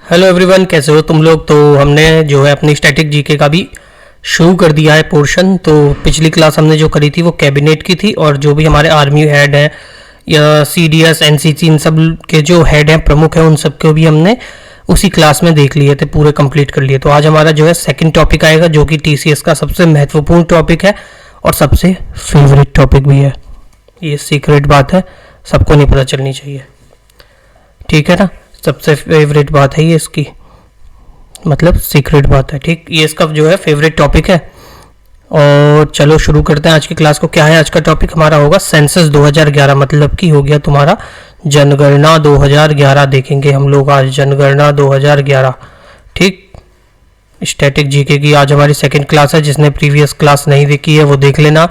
Hello everyone, कैसे हो तुम लोग। तो हमने जो है अपनी स्टैटिक जीके का भी शुरू कर दिया है पोर्शन। तो पिछली क्लास हमने जो करी थी वो कैबिनेट की थी, और जो भी हमारे आर्मी हेड हैं या सीडीएस एनसीसी इन सब के जो हेड हैं, प्रमुख हैं, उन सब को भी हमने उसी क्लास में देख लिए थे, पूरे कंप्लीट कर लिए। तो आज हमारा जो है सेकंड टॉपिक आएगा, जो कि टीसीएस का सबसे महत्वपूर्ण टॉपिक है और सबसे फेवरेट टॉपिक भी है। ये सीक्रेट बात है, सबको नहीं पता चलनी चाहिए, ठीक है ना। सबसे फेवरेट बात है ये इसकी, मतलब सीक्रेट बात है, ठीक। ये इसका जो है फेवरेट टॉपिक है। और चलो शुरू करते हैं आज की क्लास को। क्या है आज का टॉपिक हमारा? होगा सेंसस 2011, मतलब कि हो गया तुम्हारा जनगणना 2011। देखेंगे हम लोग आज जनगणना 2011, ठीक। स्टैटिक जीके की आज हमारी सेकंड क्लास है। जिसने प्रीवियस क्लास नहीं देखी है वो देख लेना।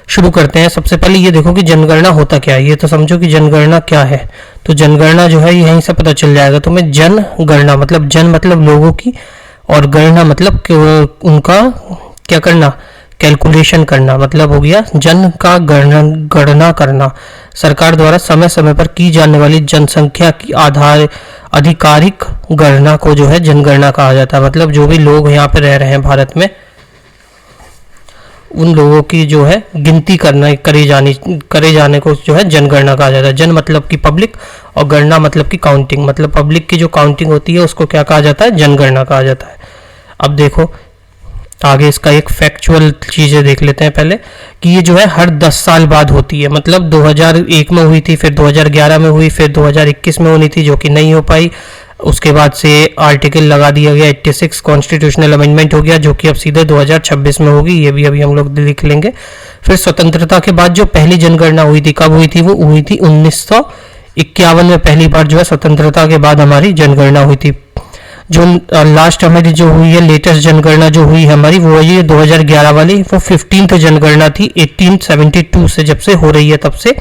शुरू करते हैं। सबसे पहले ये देखो कि जनगणना होता क्या है, ये तो समझो कि जनगणना क्या है। तो जनगणना जो है यहीं से पता चल जाएगा तुम्हें। जनगणना मतलब जन मतलब लोगों की, और गणना मतलब उनका क्या करना, कैलकुलेशन करना, मतलब हो गया जन का गणना करना। सरकार द्वारा समय समय पर की जाने वाली जनसंख्या की आधार आधिकारिक गणना को जो है जनगणना कहा जाता है। मतलब जो भी लोग यहाँ पे रह रहे हैं भारत में, उन लोगों की जो है गिनती करना करे जाने को जो है जनगणना कहा जाता है। जन मतलब की पब्लिक, और गणना मतलब की काउंटिंग, मतलब पब्लिक की जो काउंटिंग होती है उसको क्या कहा जाता है, जनगणना कहा जाता है। अब देखो आगे इसका एक फैक्चुअल चीज़ें देख लेते हैं पहले, कि ये जो है हर 10 साल बाद होती है। मतलब 2001 में हुई थी, फिर 2011 में हुई, फिर 2021 में होनी थी जो कि नहीं हो पाई। उसके बाद से आर्टिकल लगा दिया गया 86, कॉन्स्टिट्यूशनल अमेंडमेंट हो गया, जो कि अब सीधे 2026 में होगी। ये भी अभी हम लोग लिख लेंगे। फिर स्वतंत्रता के बाद जो पहली जनगणना हुई थी, कब हुई थी? वो हुई थी 1951 में। पहली बार जो है स्वतंत्रता के बाद हमारी जनगणना हुई थी। जो लास्ट हमारी जो हुई है, लेटेस्ट जनगणना जो हुई है हमारी, वो ये 2011 वाली, वो 15th जनगणना थी 1872 से। जब से हो रही है तब से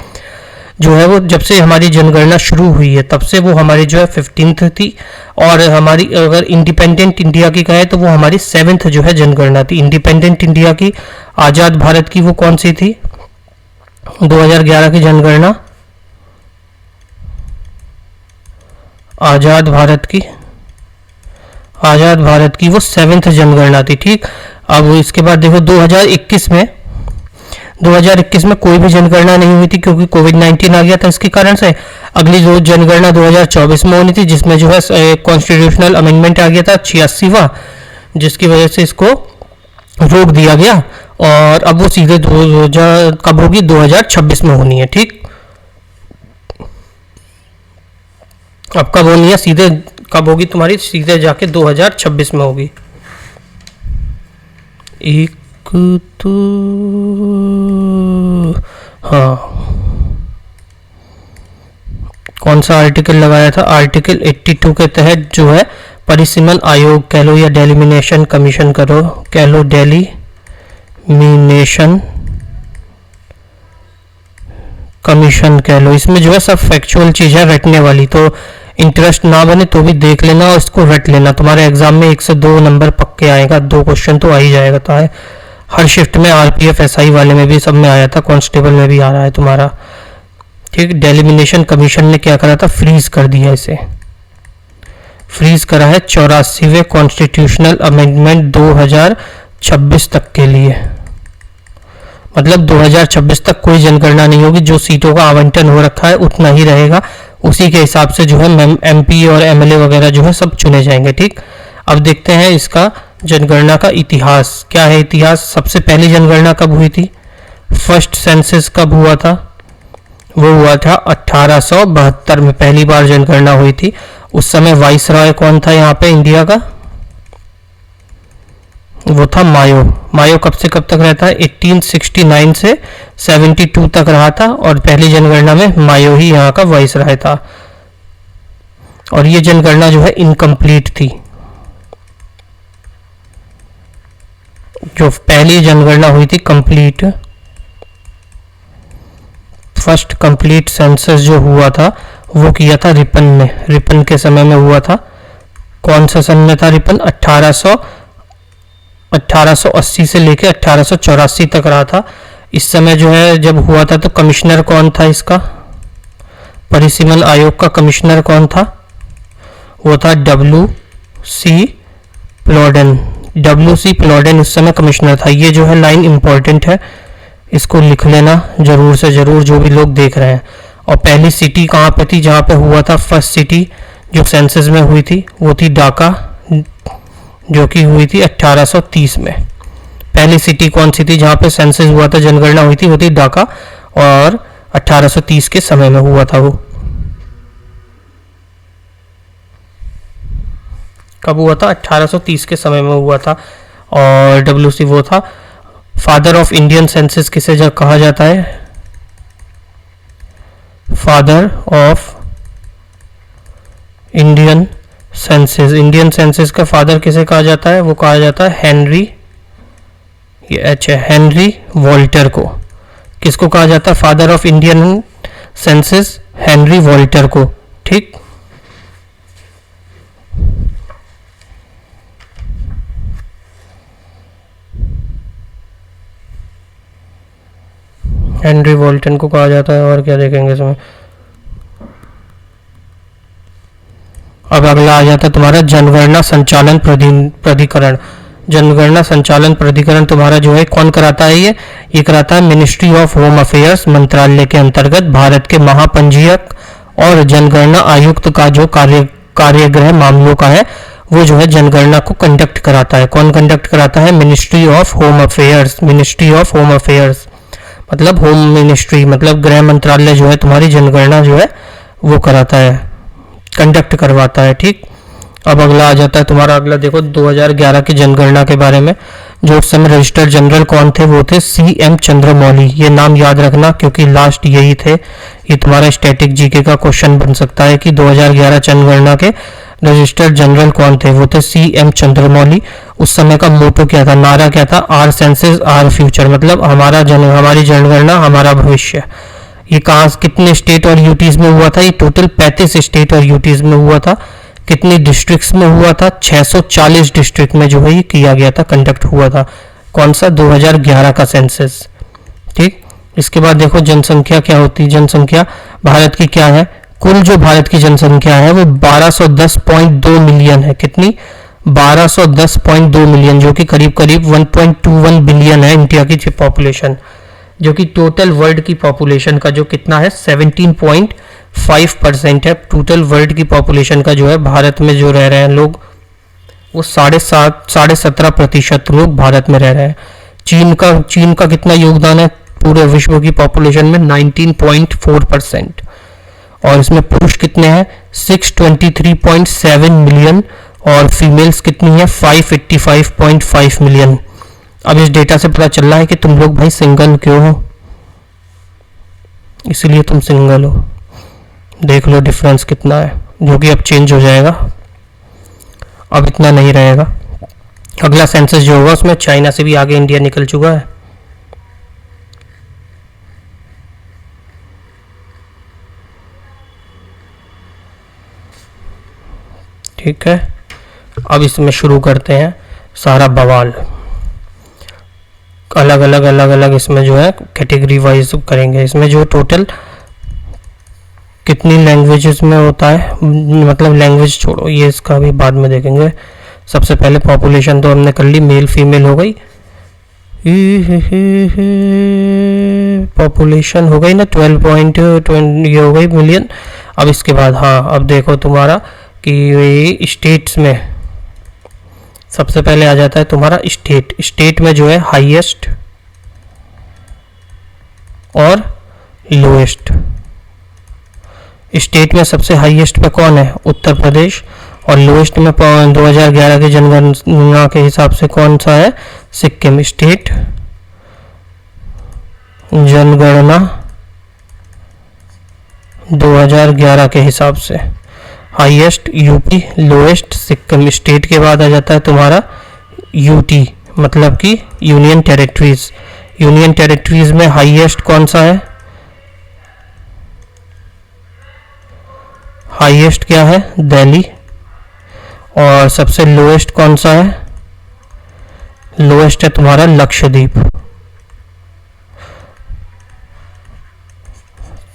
जो है वो, जब से हमारी जनगणना शुरू हुई है तब से वो हमारी जो है 15th थी। और हमारी अगर इंडिपेंडेंट इंडिया की कहे तो वो हमारी 7th जो है जनगणना थी। इंडिपेंडेंट इंडिया की, आज़ाद भारत की, वो कौन सी थी? 2011 की जनगणना आज़ाद भारत की वो 7th जनगणना थी, ठीक। अब इसके बाद देखो 2021 में कोई भी जनगणना नहीं हुई थी, क्योंकि कोविड-19 आ गया था। इसके कारण से अगली जो जनगणना 2024 में होनी थी, जिसमें जो है कॉन्स्टिट्यूशनल अमेंडमेंट आ गया था 86वां, जिसकी वजह से इसको रोक दिया गया। और अब वो सीधे कब होगी? 2026 में होनी है, ठीक। अब कब होनी है? सीधे कब होगी तुम्हारी? सीधे जाके 2026 में होगी। एक तो हाँ, कौन सा आर्टिकल लगाया था? आर्टिकल 82 के तहत जो है परिसीमन आयोग कह लो, या डेलिमिनेशन कमीशन करो, कह लो डेलिमिनेशन कमीशन कह लो। इसमें जो है सब फैक्चुअल चीज़ें रटने वाली, तो इंटरेस्ट ना बने तो भी देख लेना और इसको रट लेना। तुम्हारे एग्जाम में 1 से 2 नंबर पक्के आएगा, 2 क्वेश्चन तो आ ही जाएगा। तो है हर शिफ्ट में, आरपीएफ एसआई वाले में भी सब में आया था, कांस्टेबल में भी आ रहा है तुम्हारा, ठीक। डेलिमिनेशन कमीशन ने क्या करा था? फ्रीज कर दिया इसे। फ्रीज करा है 84वें कॉन्स्टिट्यूशनल अमेंडमेंट 2026 तक के लिए। मतलब 2026 तक कोई जनगणना नहीं होगी। जो सीटों का आवंटन हो रखा है उतना ही रहेगा, उसी के हिसाब से जो है एमपी और एमएलए वगैरह जो है सब चुने जाएंगे, ठीक। अब देखते हैं इसका जनगणना का इतिहास। क्या है इतिहास? सबसे पहली जनगणना कब हुई थी? फर्स्ट सेंसस कब हुआ था? वो हुआ था 1872 में, पहली बार जनगणना हुई थी। उस समय वाइसरॉय कौन था यहाँ पे इंडिया का? वो था मायो। मायो कब से कब तक रहता है? 1869 से 72 तक रहा था, और पहली जनगणना में मायो ही यहाँ का वाइसरॉय था। और ये जनगणना जो है इनकम्प्लीट थी। जो पहली जनगणना हुई थी कंप्लीट, फर्स्ट कंप्लीट सेंसस जो हुआ था वो किया था रिपन ने। रिपन के समय में हुआ था। कौन सा सन में था रिपन? 1880 से लेकर 1884 तक रहा था। इस समय जो है जब हुआ था तो कमिश्नर कौन था इसका? परिसीमन आयोग का कमिश्नर कौन था? वो था सी प्लॉडेन, डब्ल्यू सी प्लॉडेन इस समय कमिश्नर था। ये जो है लाइन इंपॉर्टेंट है, इसको लिख लेना जरूर से जरूर जो भी लोग देख रहे हैं। और पहली सिटी कहाँ पे थी जहाँ पे हुआ था, फर्स्ट सिटी जो सेंसस में हुई थी वो थी ढाका, जो कि हुई थी 1830 में। पहली सिटी कौन सी थी जहाँ पे सेंसस हुआ था, जनगणना हुई थी, वो थी ढाका, और 1830 के समय में हुआ था। वो कब हुआ था? 1830 के समय में हुआ था। और डब्ल्यूसी वो था। फादर ऑफ इंडियन सेंसस किसे कहा जाता है? Father of Indian census, Indian census का फादर किसे कहा जाता है? वो कहा जाता है हेनरी, ये अच्छा हेनरी वॉल्टर को। किसको कहा जाता है father of Indian census? Henry Walter को। ठीक, हेनरी वॉल्टन को कहा जाता है। और क्या देखेंगे इसमें? अब अगला आ जाता है तुम्हारा जनगणना संचालन प्राधिकरण। जनगणना संचालन प्राधिकरण तुम्हारा जो है कौन कराता है? ये कराता है मिनिस्ट्री ऑफ होम अफेयर्स, मंत्रालय के अंतर्गत भारत के महापंजीयक और जनगणना आयुक्त का जो कार्यगृह मामलों का है, वो जो है जनगणना को कंडक्ट कराता है। कौन कंडक्ट कराता है? Ministry of home affairs. Ministry of home affairs मतलब होम मिनिस्ट्री, मतलब गृह मंत्रालय जो है तुम्हारी जनगणना जो है वो कराता है, कंडक्ट करवाता है। ठीक, अब अगला आ जाता है तुम्हारा, अगला देखो 2011 की जनगणना के बारे में। जो उस समय रजिस्ट्रार जनरल कौन थे? वो थे CM चंद्रमौली। ये नाम याद रखना क्योंकि लास्ट यही थे। ये तुम्हारा स्टैटिक जीके का क्वेश्चन बन सकता है कि 2011 जनगणना के रजिस्ट्रार जनरल कौन थे? वो थे CM चंद्रमौली। उस समय का मोटो क्या था, नारा क्या था? आर सेंसस आर फ्यूचर, मतलब हमारी जनगणना हमारा भविष्य। ये कहाँ कितने स्टेट और यूटीज में हुआ था? ये टोटल 35 स्टेट और यूटीज में हुआ था। कितनी डिस्ट्रिक्ट्स में हुआ था? 640 डिस्ट्रिक्ट में जो है ये किया गया था, कंडक्ट हुआ था। कौन सा? 2011 का सेंसस। ठीक, इसके बाद देखो जनसंख्या क्या होती है। जनसंख्या भारत की क्या है? कुल जो भारत की जनसंख्या है वो 1210.2 मिलियन है। कितनी? 1210.2 मिलियन, जो कि करीब करीब 1.21 बिलियन है इंडिया की पॉपुलेशन, जो कि टोटल वर्ल्ड की पॉपुलेशन का जो कितना है 17.5% है। टोटल वर्ल्ड की पॉपुलेशन का जो है भारत में जो रह रहे हैं लोग वो 17.5% लोग भारत में रह रहे हैं। चीन का कितना योगदान है पूरे विश्व की पॉपुलेशन में? 19.4%। और इसमें पुरुष कितने हैं? 623.7 मिलियन, और फीमेल्स कितनी है? 585.5 मिलियन। अब इस डेटा से पता चल रहा है कि तुम लोग भाई सिंगल क्यों हो, इसलिए तुम सिंगल हो। देख लो डिफरेंस कितना है, जो कि अब चेंज हो जाएगा, अब इतना नहीं रहेगा। अगला सेंसस जो होगा उसमें चाइना से भी आगे इंडिया निकल चुका है। ठीक है, अब इसमें शुरू करते हैं सारा बवाल। अलग अलग इसमें जो है कैटेगरी वाइज करेंगे। इसमें जो टोटल कितनी लैंग्वेजेस में होता है, मतलब लैंग्वेज छोड़ो, ये इसका भी बाद में देखेंगे। सबसे पहले पॉपुलेशन तो हमने कर ली, मेल फीमेल हो गई, पॉपुलेशन हो गई ना 12.20 ये हो गई मिलियन। अब इसके बाद हाँ, अब देखो तुम्हारा कि स्टेट्स में सबसे पहले आ जाता है तुम्हारा स्टेट में जो है हाईएस्ट और लोएस्ट। स्टेट में सबसे हाईएस्ट पे कौन है? उत्तर प्रदेश। और लोएस्ट में 2011 की जनगणना के हिसाब से कौन सा है? सिक्किम। स्टेट जनगणना 2011 के हिसाब से highest UP, lowest Sikkim. State के बाद आ जाता है तुम्हारा यूटी, मतलब कि यूनियन टेरिटरीज। यूनियन टेरिटरीज में हाईएस्ट कौन सा है? हाईएस्ट क्या है? दिल्ली। और सबसे लोएस्ट कौन सा है? लोएस्ट है तुम्हारा लक्षद्वीप।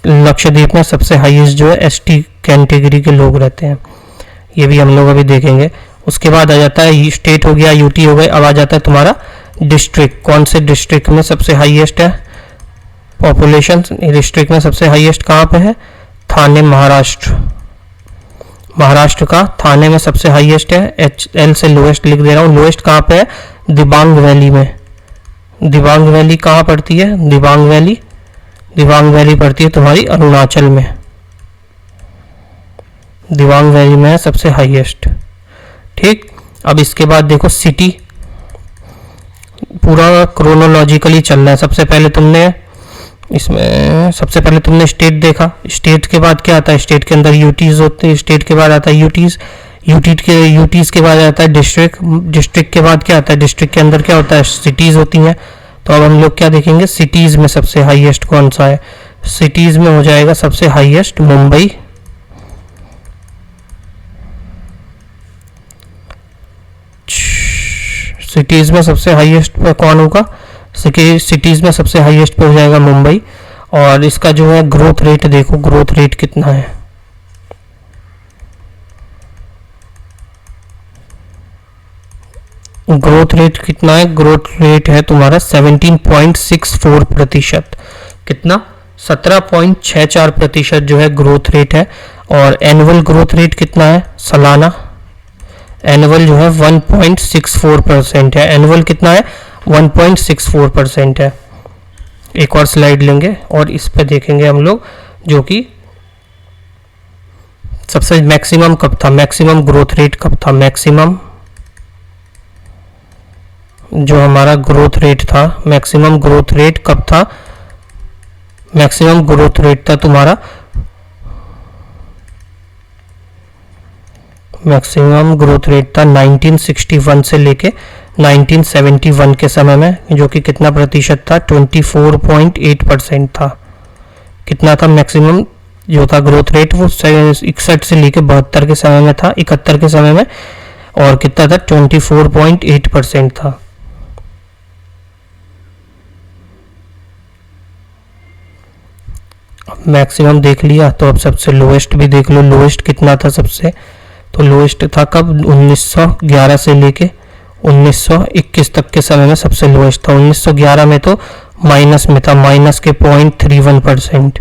लक्षद्वीप में सबसे हाईएस्ट जो है एसटी कैटेगरी के लोग रहते हैं, ये भी हम लोग अभी देखेंगे। उसके बाद आ जाता है स्टेट हो गया, यूटी हो गए। अब आ जाता है तुम्हारा डिस्ट्रिक्ट, कौन से डिस्ट्रिक्ट में सबसे हाईएस्ट है पॉपुलेशन। डिस्ट्रिक्ट में सबसे हाईएस्ट कहाँ पे है, थाने, महाराष्ट्र। महाराष्ट्र का थाने में सबसे हाईएस्ट है, एल से लोएस्ट लिख दे रहा हूँ। लोएस्ट कहाँ पे है, दिबांग वैली में। दिबांग वैली कहाँ पड़ती है, दिबांग वैली, दिबांग वैली पड़ती है तुम्हारी अरुणाचल में। दिबांग वैली में है सबसे हाईएस्ट। ठीक, अब इसके बाद देखो सिटी, पूरा क्रोनोलॉजिकली चल रहा है। सबसे पहले तुमने स्टेट देखा, स्टेट के बाद क्या आता है, स्टेट के अंदर यूटीज होते हैं, स्टेट के बाद आता है यूटीज, यूटीज के बाद आता है डिस्ट्रिक्ट, डिस्ट्रिक्ट के बाद क्या आता है, डिस्ट्रिक्ट के अंदर क्या होता है, सिटीज होती हैं। तो अब हम लोग क्या देखेंगे, सिटीज में सबसे हाईएस्ट कौन सा है। सिटीज में हो जाएगा सबसे हाईएस्ट मुंबई, सिटीज में सबसे हाईएस्ट पे कौन होगा, सिटीज में सबसे हाईएस्ट पे हो जाएगा मुंबई। और इसका जो है ग्रोथ रेट देखो, ग्रोथ रेट कितना है, ग्रोथ रेट कितना है, ग्रोथ रेट है तुम्हारा 17.64%। कितना, 17.64% जो है ग्रोथ रेट है। और एनुअल ग्रोथ रेट कितना है, सालाना एनुअल जो है 1.64% है। एनुअल कितना है, 1.64% है। एक और स्लाइड लेंगे और इस पे देखेंगे हम लोग, जो कि सबसे मैक्सिमम कब था, मैक्सिमम ग्रोथ रेट कब था, मैक्सिमम जो हमारा ग्रोथ रेट था, मैक्सिमम ग्रोथ रेट कब था, मैक्सिमम ग्रोथ रेट था तुम्हारा, मैक्सिमम ग्रोथ रेट था 1961 से लेके 1971 के समय में, जो कि कितना प्रतिशत था, 24.8% था। कितना था मैक्सिमम जो था ग्रोथ रेट, वो 61 से लेके 72 के समय में था, 71 के समय में, और कितना था, 24.8% था। मैक्सिमम देख लिया, तो अब सबसे लोएस्ट भी देख लो, लोएस्ट कितना था सबसे, तो लोएस्ट था कब, 1911 से लेके 1921 तक के समय में सबसे लोएस्ट था। 1911 में तो माइनस में था, माइनस के 0.31%,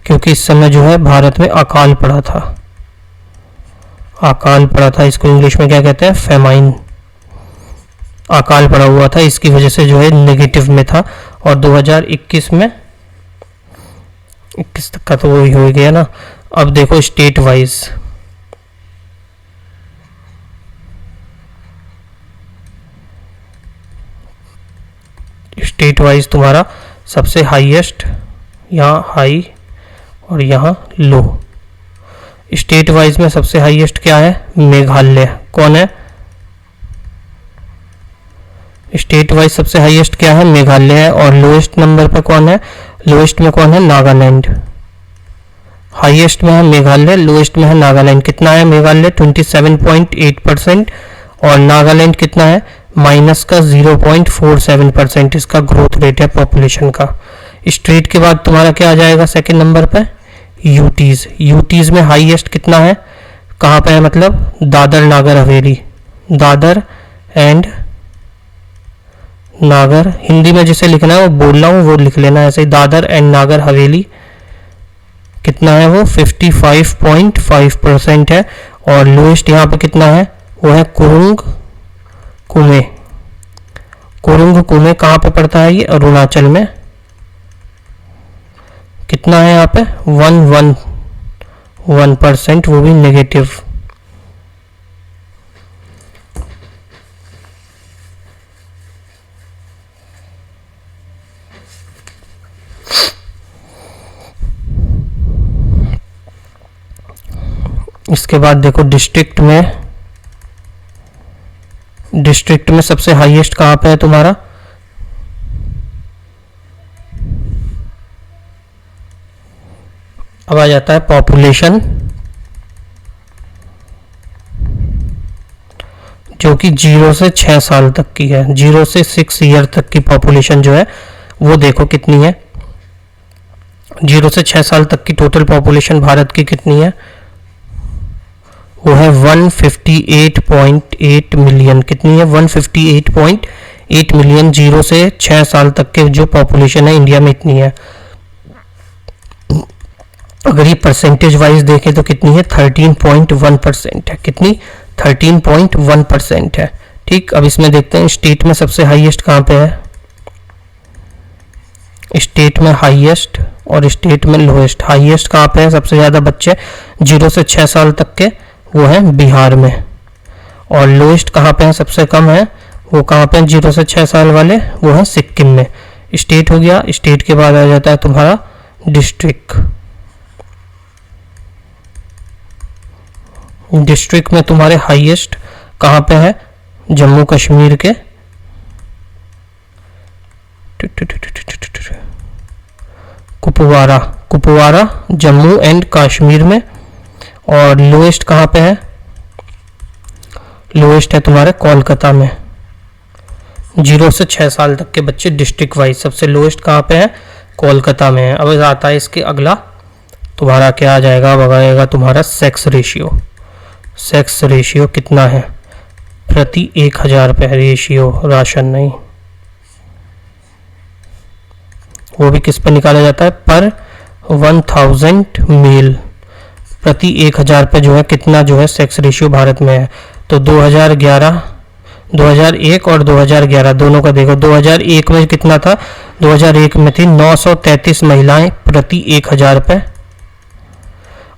क्योंकि इस समय जो है भारत में अकाल पड़ा था, अकाल पड़ा था, इसको इंग्लिश में क्या कहते हैं, फेमाइन, अकाल पड़ा हुआ था, इसकी वजह से जो है नेगेटिव में था। और 2021 में 21 तक का तो वही हो गया ना। अब देखो स्टेट वाइज, स्टेट वाइज तुम्हारा सबसे हाईएस्ट, यहाँ हाई और यहाँ लो। स्टेट वाइज में सबसे हाईएस्ट क्या है, मेघालय। कौन है, स्टेट वाइज सबसे हाईएस्ट क्या है, मेघालय है। और लोएस्ट नंबर पर कौन है, लोएस्ट में कौन है, नागालैंड। हाईएस्ट में है मेघालय, लोएस्ट में है नागालैंड। कितना है मेघालय, 27.8%, और नागालैंड कितना है, माइनस का 0.47% इसका ग्रोथ रेट है पॉपुलेशन का। स्टेट के बाद तुम्हारा क्या आ जाएगा सेकंड नंबर पे, यूटीज। यूटीज में हाईएस्ट कितना है, कहाँ पे है, मतलब दादर नागर हवेली, दादर एंड नागर, हिंदी में जिसे लिखना है वो बोल रहा हूँ, वो लिख लेना ऐसे ही, दादर एंड नागर हवेली। कितना है वो, 55.5% है। और लोएस्ट यहाँ पे कितना है, वो है कुरुंग कुमे। कुरुंग कुमे कहाँ पे पड़ता है, ये अरुणाचल में। कितना है यहाँ पे, 1%, वो भी नेगेटिव। इसके बाद देखो डिस्ट्रिक्ट में सबसे हाईएस्ट कहाँ पे है तुम्हारा, अब आ जाता है पॉपुलेशन, जो कि 0 से 6 साल तक की है। 0 से 6 ईयर तक की पॉपुलेशन जो है वो देखो कितनी है। 0 से 6 साल तक की टोटल पॉपुलेशन भारत की कितनी है, वो है 158.8 मिलियन। कितनी है? 158.8 मिलियन। 0 से 6 साल तक के जो पॉपुलेशन है इंडिया में इतनी है। अगर ये परसेंटेज वाइज देखें तो कितनी है? 13.1% है। कितनी? 13.1% है। ठीक, अब इसमें देखते हैं स्टेट में सबसे हाईएस्ट कहाँ पे है। स्टेट में हाईएस्ट और स्टेट में लोएस्ट। हाईएस्ट कहाँ पे है? सबसे ज़्यादा बच्चे 0 से 6 साल तक के, वो है बिहार में। और लोएस्ट कहाँ पे है? सबसे कम है, वो कहाँ पे है? 0 से 6 साल वाले, वो है सिक्किम में। स्टेट हो गया। स्टेट के बाद आ जाता है तुम्हारा डिस्ट्रिक्ट। डिस्ट्रिक्ट में तुम्हारे हाईएस्ट कहाँ पे है? जम्मू कश्मीर के कुपवारा जम्मू एंड कश्मीर में। और लोएस्ट कहाँ पे है? लोएस्ट है तुम्हारे कोलकाता में। 0 से 6 साल तक के बच्चे डिस्ट्रिक्ट वाइज सबसे लोएस्ट कहाँ पे है? कोलकाता में है। अब आता है इसके अगला तुम्हारा क्या आ जाएगा? अब आएगा तुम्हारा सेक्स रेशियो। सेक्स रेशियो कितना है? प्रति 1000 पे रेशियो, राशन नहीं। वो भी किस पे निकाला जाता है? पर 1000 मेल। प्रति 1000 पे जो है कितना जो है सेक्स रेशियो भारत में है। तो 2001 और 2011 दोनों का देखो। 2001 में कितना था? 2001 में थी 933 महिलाएं प्रति 1000 पे।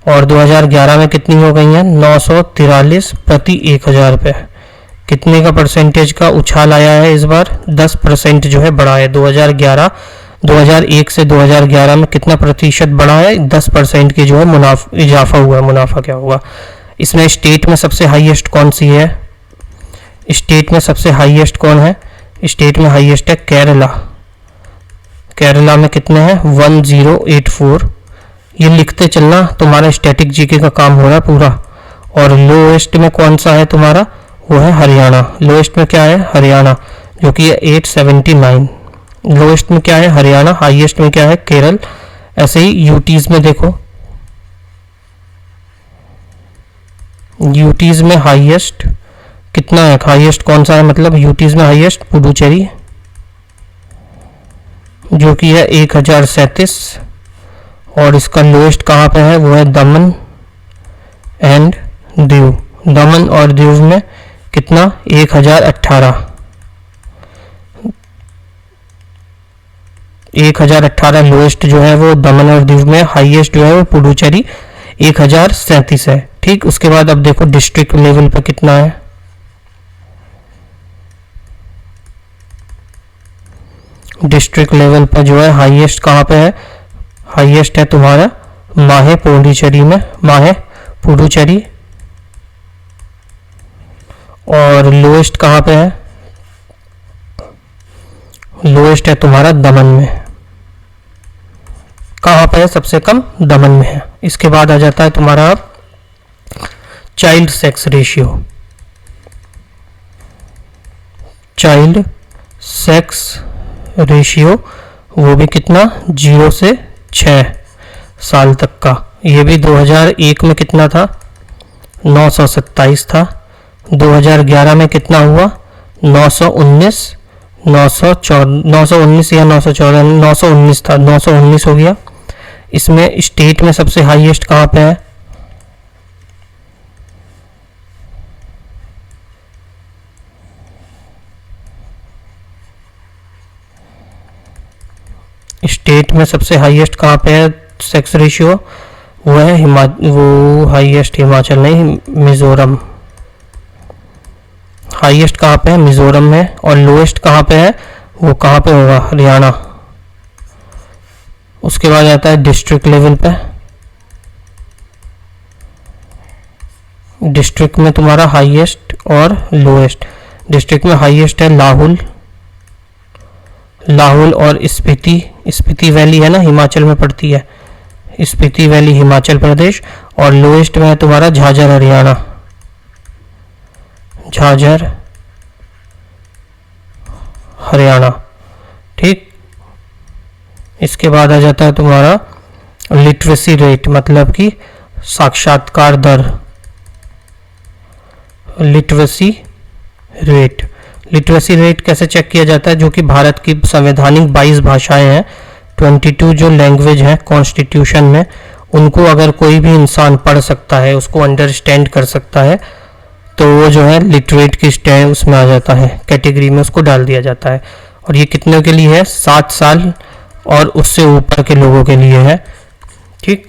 और 2011 में कितनी हो गई हैं? 943 प्रति 1000 पे। कितने का परसेंटेज का उछाल आया है इस बार? 10% जो है बढ़ा है। 2001 से 2011 में कितना प्रतिशत बढ़ा है? 10% की जो है इजाफा हुआ है। मुनाफा क्या हुआ? इसमें स्टेट में सबसे हाईएस्ट कौन सी है? स्टेट में सबसे हाईएस्ट कौन है? स्टेट में हाईएस्ट है केरला। केरला में कितने हैं? 1084। ये लिखते चलना, तुम्हारा स्टैटिक जीके का काम हो रहा है पूरा। और लोएस्ट में कौन सा है तुम्हारा? वो है हरियाणा। लोएस्ट में क्या है? हरियाणा, जो कि है 879। लोएस्ट में क्या है? हरियाणा। हाईएस्ट में क्या है? केरल। ऐसे ही यूटीज में देखो, यूटीज में हाईएस्ट कितना है? हाईएस्ट कौन सा है? मतलब यूटीज में हाईएस्ट पुडुचेरी, जो कि है 1037। और इसका लोएस्ट कहाँ पे है? वो है दमन एंड दीव। दमन और दीव में कितना? 1018। 1018 लोएस्ट जो है वो दमन और दीव में। हाईएस्ट जो है वो पुडुचेरी 1037 है। ठीक, उसके बाद अब देखो डिस्ट्रिक्ट लेवल पर कितना है। डिस्ट्रिक्ट लेवल पर जो है हाईएस्ट कहाँ पे है? हाईएस्ट है तुम्हारा माहे पुडुचेरी में। माहे पुडुचेरी। और लोएस्ट कहाँ पे है? लोएस्ट है तुम्हारा दमन में। कहाँ पे है? सबसे कम दमन में है। इसके बाद आ जाता है तुम्हारा child sex ratio. Child sex ratio वो भी कितना? 0 से 6 साल तक का। ये भी 2001 में कितना था? 927 था। 2011 में कितना हुआ? 919 या 919 था। 919 हो गया। इसमें स्टेट में सबसे हाईएस्ट कहाँ पे है? स्टेट में सबसे हाईएस्ट कहाँ पे है सेक्स रेशियो? वो है वो हाईएस्ट हिमाचल नहीं, मिजोरम। हाईएस्ट कहाँ पे है? मिजोरम में। और लोएस्ट कहाँ पे है? वो कहाँ पे होगा? हरियाणा। उसके बाद आता है डिस्ट्रिक्ट लेवल पे। डिस्ट्रिक्ट में तुम्हारा हाईएस्ट और लोएस्ट। डिस्ट्रिक्ट में हाईएस्ट है लाहौल और स्पीति। स्पीति वैली है ना, हिमाचल में पड़ती है। स्पीति वैली हिमाचल प्रदेश। और लोएस्ट में है तुम्हारा झाझर हरियाणा। झाझर हरियाणा। ठीक, इसके बाद आ जाता है तुम्हारा लिटरेसी रेट, मतलब कि साक्षात्कार दर। Literacy rate. लिटरेसी रेट कैसे चेक किया जाता है? जो कि भारत की संवैधानिक 22 भाषाएं हैं, 22 जो लैंग्वेज हैं कॉन्स्टिट्यूशन में, उनको अगर कोई भी इंसान पढ़ सकता है, उसको अंडरस्टैंड कर सकता है, तो वो जो है लिटरेट की स्टैंड उसमें आ जाता है, कैटेगरी में उसको डाल दिया जाता है। और ये कितने के लिए है? 7 साल और उससे ऊपर के लोगों के लिए है। ठीक।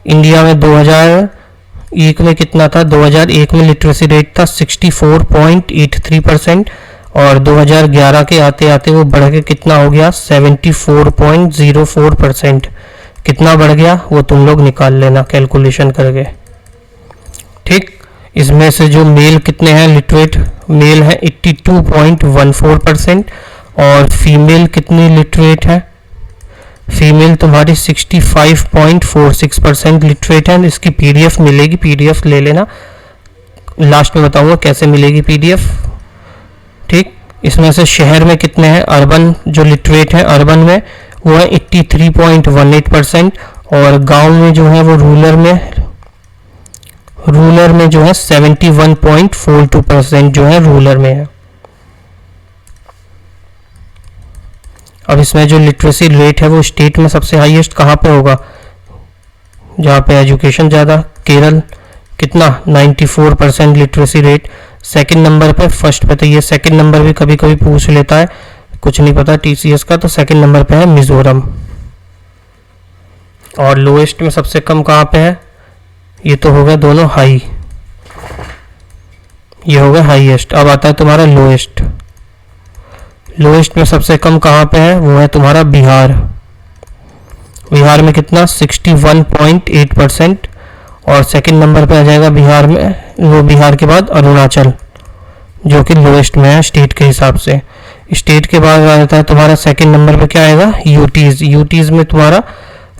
इंडिया में 2001 में कितना था? 2001 में लिटरेसी रेट था 64.83% और 2011 के आते आते वो बढ़ के कितना हो गया? 74.04%। कितना बढ़ गया वो तुम लोग निकाल लेना कैलकुलेशन करके। ठीक। इसमें से जो मेल कितने हैं लिटरेट? मेल है 82.14% और फीमेल कितनी लिटरेट है? फीमेल तुम्हारी 65.46% लिटरेट है। इसकी पीडीएफ मिलेगी, पीडीएफ ले लेना, लास्ट में बताऊंगा कैसे मिलेगी पीडीएफ। ठीक। इसमें से शहर में कितने हैं? अर्बन जो लिटरेट है अर्बन में वो है 83.18% और गांव में जो है वो रूरल में जो है 71.42% जो है रूरल में है। अब इसमें जो लिटरेसी रेट है वो स्टेट में सबसे हाईएस्ट कहाँ पे होगा? जहाँ पे एजुकेशन ज़्यादा। केरल कितना? 94% लिटरेसी रेट। सेकंड नंबर पे, फर्स्ट पे तो ये सेकंड नंबर भी कभी कभी पूछ लेता है, कुछ नहीं पता टीसीएस का, तो सेकंड नंबर पे है मिजोरम। और लोएस्ट में सबसे कम कहाँ पे है? ये तो हो गया दोनों हाई, ये हो गया हाईएस्ट। अब आता है तुम्हारा लोएस्ट। लोएस्ट में सबसे कम कहाँ पे है? वो है तुम्हारा बिहार। बिहार में कितना? 61.8% और सेकंड नंबर पे आ जाएगा बिहार में, वो बिहार के बाद अरुणाचल जो कि लोएस्ट में है स्टेट के हिसाब से। स्टेट के बाद आ जाता है तुम्हारा सेकंड नंबर पे क्या आएगा? यूटीज। यूटीज में तुम्हारा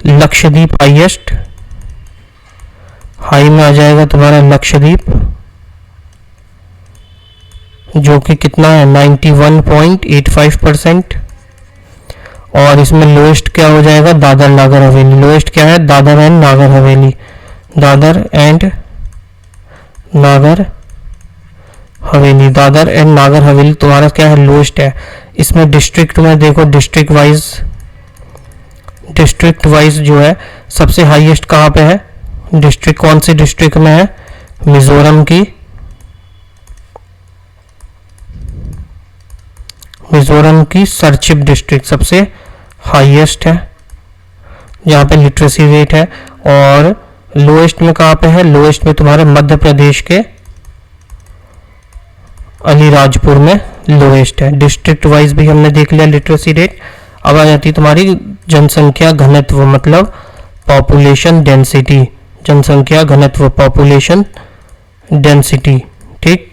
लक्षद्वीप हाईएस्ट, हाई में आ जाएगा तुम्हारा लक्षद्वीप जो कि कितना है? 91.85%। और इसमें लोएस्ट क्या हो जाएगा? दादर नागर हवेली। लोएस्ट क्या है? Dadar and Nagar Haveli. Dadar and Nagar Haveli, Dadar and Nagar Haveli तुम्हारा क्या है? लोएस्ट है। इसमें डिस्ट्रिक्ट में देखो, डिस्ट्रिक्ट वाइज जो है सबसे हाईएस्ट कहाँ पे है? डिस्ट्रिक्ट कौन से डिस्ट्रिक्ट में है? मिजोरम की सरचिप डिस्ट्रिक्ट सबसे हाईएस्ट है जहाँ पे लिटरेसी रेट है। और लोएस्ट में कहाँ पे है? लोएस्ट में तुम्हारे मध्य प्रदेश के अलीराजपुर में लोएस्ट है। डिस्ट्रिक्ट वाइज भी हमने देख लिया लिटरेसी रेट। अब आ जाती तुम्हारी जनसंख्या घनत्व, मतलब पॉपुलेशन डेंसिटी। जनसंख्या घनत्व, पॉपुलेशन डेंसिटी। ठीक।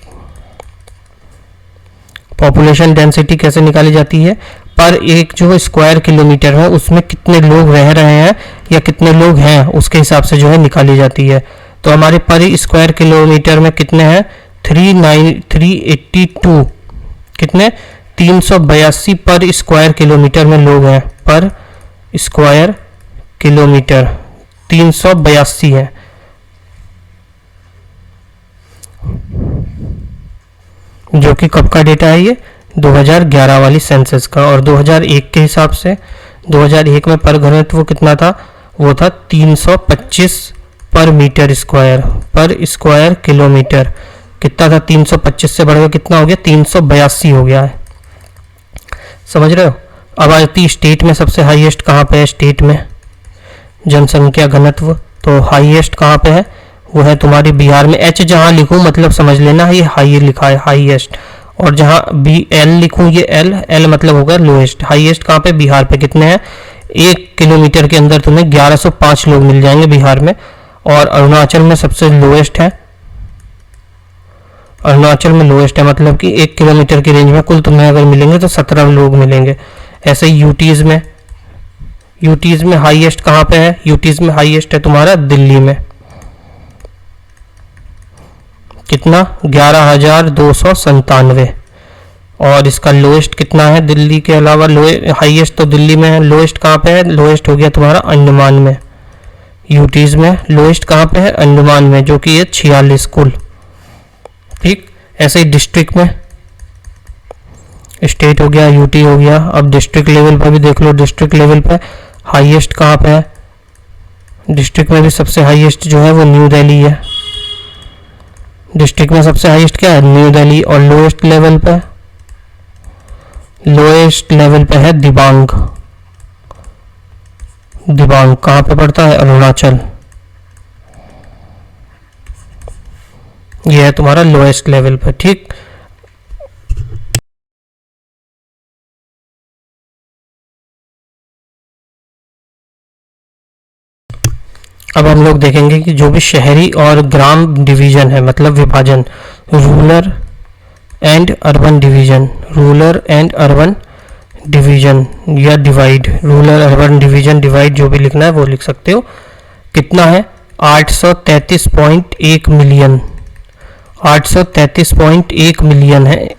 पॉपुलेशन डेंसिटी कैसे निकाली जाती है? पर एक जो स्क्वायर किलोमीटर है उसमें कितने लोग रह रहे हैं या कितने लोग हैं उसके हिसाब से जो है निकाली जाती है। तो हमारे पर स्क्वायर किलोमीटर में कितने हैं? 382 कितने? 382 पर स्क्वायर किलोमीटर में लोग हैं। पर स्क्वायर किलोमीटर 382 है। जो कि कब का डेटा है? ये 2011 वाली सेंसस का। और 2001 के हिसाब से 2001 में पर घनत्व कितना था? वो था 325 पर मीटर स्क्वायर, पर स्क्वायर किलोमीटर। कितना था? 325 से बढ़कर कितना हो गया? 382 हो गया है। समझ रहे हो? अब आती स्टेट में सबसे हाईएस्ट कहाँ पे है? स्टेट में जनसंख्या घनत्व तो हाईएस्ट कहाँ पे है? वो है तुम्हारी बिहार में। एच जहाँ लिखूँ मतलब समझ लेना ये हाई लिखा है, हाईएस्ट। और जहाँ बी एल लिखूँ ये एल मतलब होगा लोएस्ट। हाईएस्ट कहाँ पे? बिहार पे। कितने हैं? 1 किलोमीटर के अंदर तुम्हें 1105 लोग मिल जाएंगे बिहार में। और अरुणाचल में सबसे लोएस्ट है। अरुणाचल में लोएस्ट है मतलब कि 1 किलोमीटर की रेंज में कुल तुम्हें अगर मिलेंगे तो 17 लोग मिलेंगे। ऐसे ही यूटीज में हाईएस्ट कहाँ पे है? यूटीज में हाईएस्ट है तुम्हारा दिल्ली में। कितना? 11,297। और इसका लोएस्ट कितना है? दिल्ली के अलावा हाईएस्ट तो दिल्ली में है, लोएस्ट कहाँ पे है? लोएस्ट हो गया तुम्हारा अंडमान में। यूटीज में लोएस्ट कहाँ पे है? अंडमान में, जो कि ये 46 कुल ठीक, ऐसे ही डिस्ट्रिक्ट में, स्टेट हो गया, यूटी हो गया। अब डिस्ट्रिक्ट लेवल पर भी देख लो, डिस्ट्रिक्ट लेवल पर हाईएस्ट कहाँ पे है? डिस्ट्रिक्ट में भी सबसे हाईएस्ट जो है वो न्यू दिल्ली है। डिस्ट्रिक्ट में सबसे हाईएस्ट क्या है? न्यू दिल्ली। और लोएस्ट लेवल पे, लोएस्ट लेवल पे है दिबांग। दिबांग कहाँ पे पड़ता है? अरुणाचल। यह है तुम्हारा लोएस्ट लेवल पे। ठीक, अब हम लोग देखेंगे कि जो भी शहरी और ग्राम डिवीजन है, मतलब विभाजन, rural and urban division, rural and urban division या divide, rural urban division divide जो भी लिखना है वो लिख सकते हो। कितना है? 833.1 मिलियन, 833.1 मिलियन है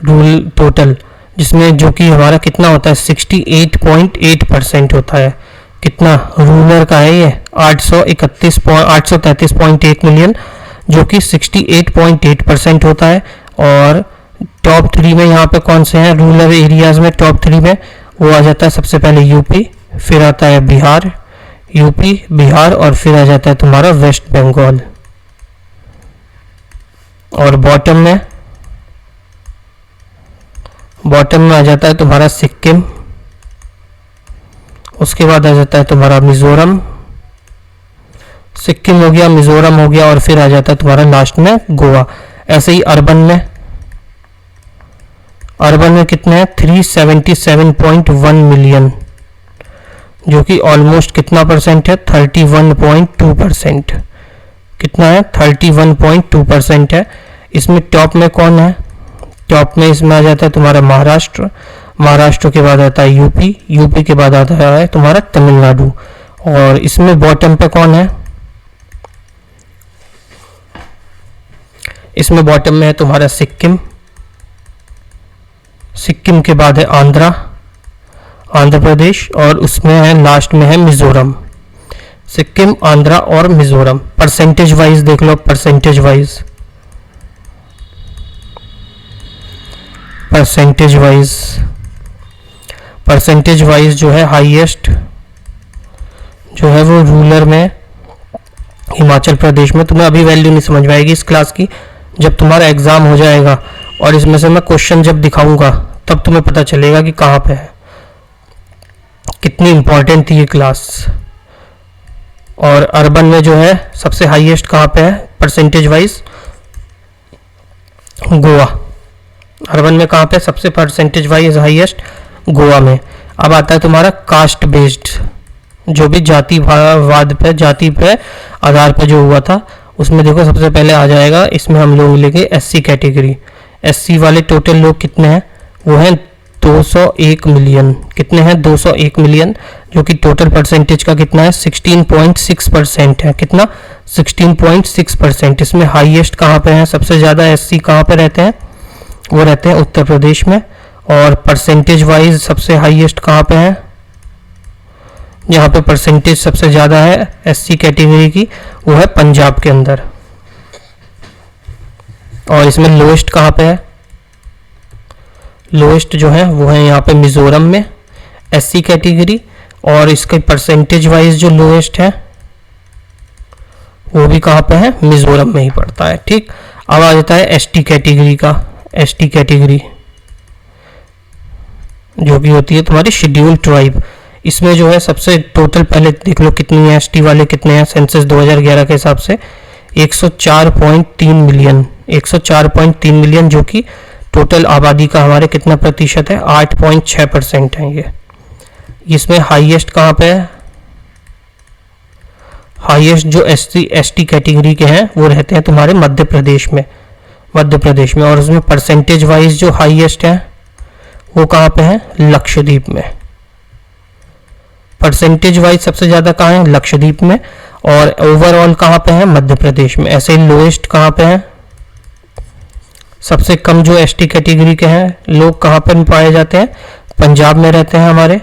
रूरल टोटल, जिसमें जो कि हमारा कितना होता है? 68.8% होता है। कितना रूरल का है ये? 833.1 मिलियन, जो कि 68.8% होता है। और टॉप 3 में यहाँ पे कौन से हैं रूरल एरियाज में? टॉप 3 में वो आ जाता है सबसे पहले यूपी, फिर आता है बिहार, यूपी बिहार, और फिर आ जाता है तुम्हारा वेस्ट बंगाल। और बॉटम में आ जाता है तुम्हारा सिक्किम, उसके बाद आ जाता है तुम्हारा मिजोरम, सिक्किम हो गया, मिजोरम हो गया, और फिर आ जाता है तुम्हारा लास्ट में गोवा। ऐसे ही अर्बन में कितने हैं? 377.1 मिलियन, जो कि ऑलमोस्ट कितना परसेंट है? 31.2%। कितना है? 31.2% है। इसमें टॉप में कौन है? टॉप में इसमें आ जाता है तुम्हारा महाराष्ट्र, महाराष्ट्र के बाद आता है यूपी, यूपी के बाद आता है तुम्हारा तमिलनाडु। और इसमें बॉटम पे कौन है? इसमें बॉटम में है तुम्हारा सिक्किम, सिक्किम के बाद है आंध्र प्रदेश, और उसमें है लास्ट में है मिजोरम। सिक्किम, आंध्रा और मिजोरम। परसेंटेज वाइज देख लो, परसेंटेज वाइज जो है हाईएस्ट जो है वो रूरल में हिमाचल प्रदेश में। तुम्हें अभी वैल्यू नहीं समझ में आएगी इस क्लास की, जब तुम्हारा एग्जाम हो जाएगा और इसमें से मैं क्वेश्चन जब दिखाऊंगा तब तुम्हें पता चलेगा कि कहाँ पे है, कितनी इंपॉर्टेंट थी ये क्लास। और अर्बन में जो है सबसे हाईएस्ट कहाँ पे है परसेंटेज वाइज? गोवा। अर्बन में कहाँ पे सबसे परसेंटेज वाइज हाईएस्ट? गोवा में। अब आता है तुम्हारा कास्ट बेस्ड, जो भी जातिवाद पे, जाति पे आधार पे जो हुआ था, उसमें देखो सबसे पहले आ जाएगा, इसमें हम लोग लेंगे एससी कैटेगरी। एससी वाले टोटल लोग कितने हैं? वो हैं 201 मिलियन। कितने हैं? 201 मिलियन, जो कि टोटल परसेंटेज का कितना है? 16.6% है। कितना? 16.6%। इसमें हाईएस्ट कहाँ पे है? सबसे ज़्यादा एससी कहाँ पे रहते हैं? वो रहते हैं उत्तर प्रदेश में। और परसेंटेज वाइज सबसे हाईएस्ट कहाँ पे है? यहाँ पे परसेंटेज सबसे ज़्यादा है एससी कैटेगरी की, वो है पंजाब के अंदर। और इसमें लोएस्ट कहाँ पे है? लोएस्ट जो है वो है यहाँ पे मिजोरम में, एससी कैटेगरी। और इसके परसेंटेज वाइज जो लोएस्ट है वो भी कहाँ पे है? मिजोरम में ही पड़ता है। ठीक, अब आ जाता है एसटी कैटेगरी का। एसटी कैटेगरी जो कि होती है तुम्हारी शेड्यूल्ड ट्राइब। इसमें जो है सबसे टोटल पहले देख लो कितनी है एसटी वाले, कितने हैं सेंसस 2011 के हिसाब से? 104.3 मिलियन। 104.3 मिलियन, जो कि टोटल आबादी का हमारे कितना प्रतिशत है? 8.6% है ये। इसमें हाईएस्ट कहाँ पे है? हाईएस्ट जो एसटी कैटेगरी के हैं वो रहते हैं तुम्हारे मध्य प्रदेश में, और उसमें परसेंटेज वाइज जो हाईएस्ट है वो कहाँ पे है? लक्षद्वीप में। परसेंटेज वाइज सबसे ज़्यादा कहाँ है? लक्षद्वीप में। और ओवरऑल कहाँ पे है? मध्य प्रदेश में। ऐसे ही लोएस्ट कहाँ पे है? सबसे कम जो एसटी कैटेगरी के हैं लोग कहाँ पर पाए जाते हैं? पंजाब में रहते हैं हमारे,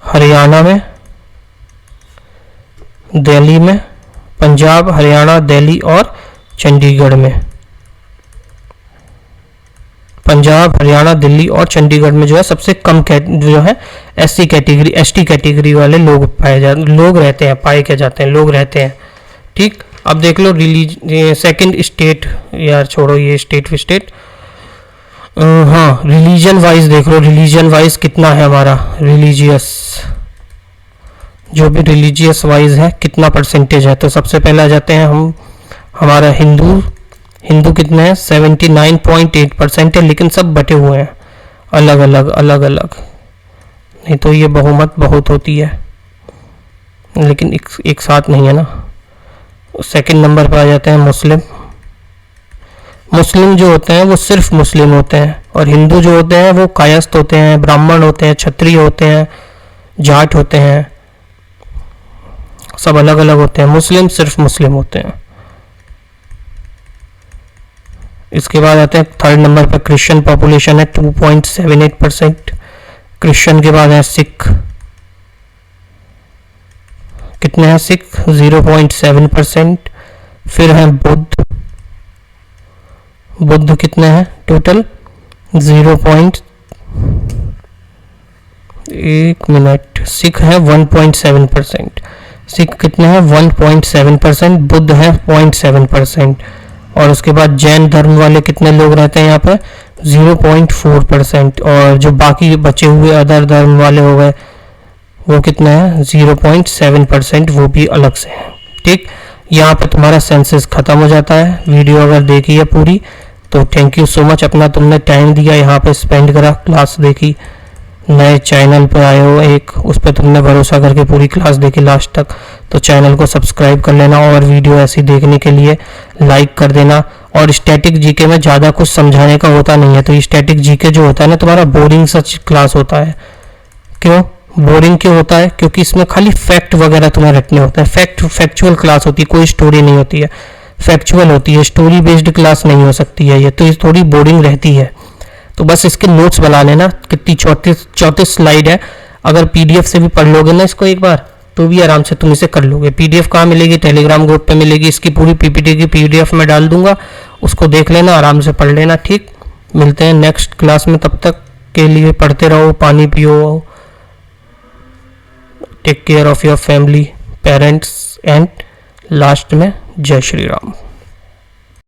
हरियाणा में, दिल्ली में। पंजाब, हरियाणा, दिल्ली और चंडीगढ़ में। पंजाब, हरियाणा, दिल्ली और चंडीगढ़ में जो है सबसे कम जो है SC कैटेगरी, ST कैटेगरी वाले लोग लोग रहते हैं, पाए के जाते हैं, लोग रहते हैं। ठीक, अब देख लो सेकंड स्टेट, यार छोड़ो ये स्टेट फी स्टेट, हाँ रिलीजन वाइज देख लो, रिलीजन वाइज कितना है हमारा रिलीजियस, जो भी रिलीजियस वाइज है कितना परसेंटेज है। तो सबसे पहले आ जाते हैं हम, हमारा हिंदू कितने हैं 79.8% है, लेकिन सब बटे हुए हैं अलग अलग, नहीं तो ये बहुमत बहुत होती है, लेकिन एक साथ नहीं है ना। सेकंड नंबर पर आ जाते हैं मुस्लिम जो होते हैं वो सिर्फ मुस्लिम होते हैं, और हिंदू जो होते हैं वो कायस्थ होते हैं, ब्राह्मण होते हैं, क्षत्रिय होते हैं, जाट होते हैं, सब अलग अलग होते हैं। मुस्लिम सिर्फ मुस्लिम होते हैं। इसके बाद आते हैं थर्ड नंबर पर क्रिश्चियन पॉपुलेशन है 2.78%। क्रिश्चियन के बाद है सिख, कितने हैं सिख 0.7%। फिर है बुद्ध कितने हैं टोटल 1 मिनट, सिख है 1.7%, सिख कितने हैं 1.7%, बुद्ध है 0.7%। और उसके बाद जैन धर्म वाले कितने लोग रहते हैं यहाँ पे 0.4%, और जो बाकी बचे हुए अदर धर्म वाले हो गए वो कितने हैं 0.7%, वो भी अलग से हैं। ठीक, यहाँ पे तुम्हारा सेंसस खत्म हो जाता है। वीडियो अगर देखी है पूरी तो थैंक यू सो मच, अपना तुमने टाइम दिया, यहाँ पे स्पेंड करा, क्लास देखी, नए चैनल पर आए हो एक, उस पर तुमने भरोसा करके पूरी क्लास देखी लास्ट तक, तो चैनल को सब्सक्राइब कर लेना, और वीडियो ऐसी देखने के लिए लाइक कर देना। और स्टैटिक जीके में ज़्यादा कुछ समझाने का होता नहीं है, तो स्टैटिक जीके जो होता है ना तुम्हारा बोरिंग सच क्लास होता है। क्यों बोरिंग क्यों होता है? क्योंकि इसमें खाली फैक्ट वगैरह तुम्हें रटने होते हैं, फैक्चुअल क्लास होती है, कोई स्टोरी नहीं होती है, फैक्चुअल होती है, स्टोरी बेस्ड क्लास नहीं हो सकती है ये, तो ये थोड़ी बोरिंग रहती है। तो बस इसके नोट्स बना लेना, कितनी 34 स्लाइड है, अगर PDF से भी पढ़ लोगे ना इसको एक बार तो भी आराम से तुम इसे कर लोगे। PDF कहाँ मिलेगी? टेलीग्राम ग्रुप पे मिलेगी, इसकी पूरी PPT की PDF में डाल दूंगा, उसको देख लेना, आराम से पढ़ लेना। ठीक, मिलते हैं नेक्स्ट क्लास में, तब तक के लिए पढ़ते रहो, पानी पियो, take care of your family, parents, and last में जय श्री राम।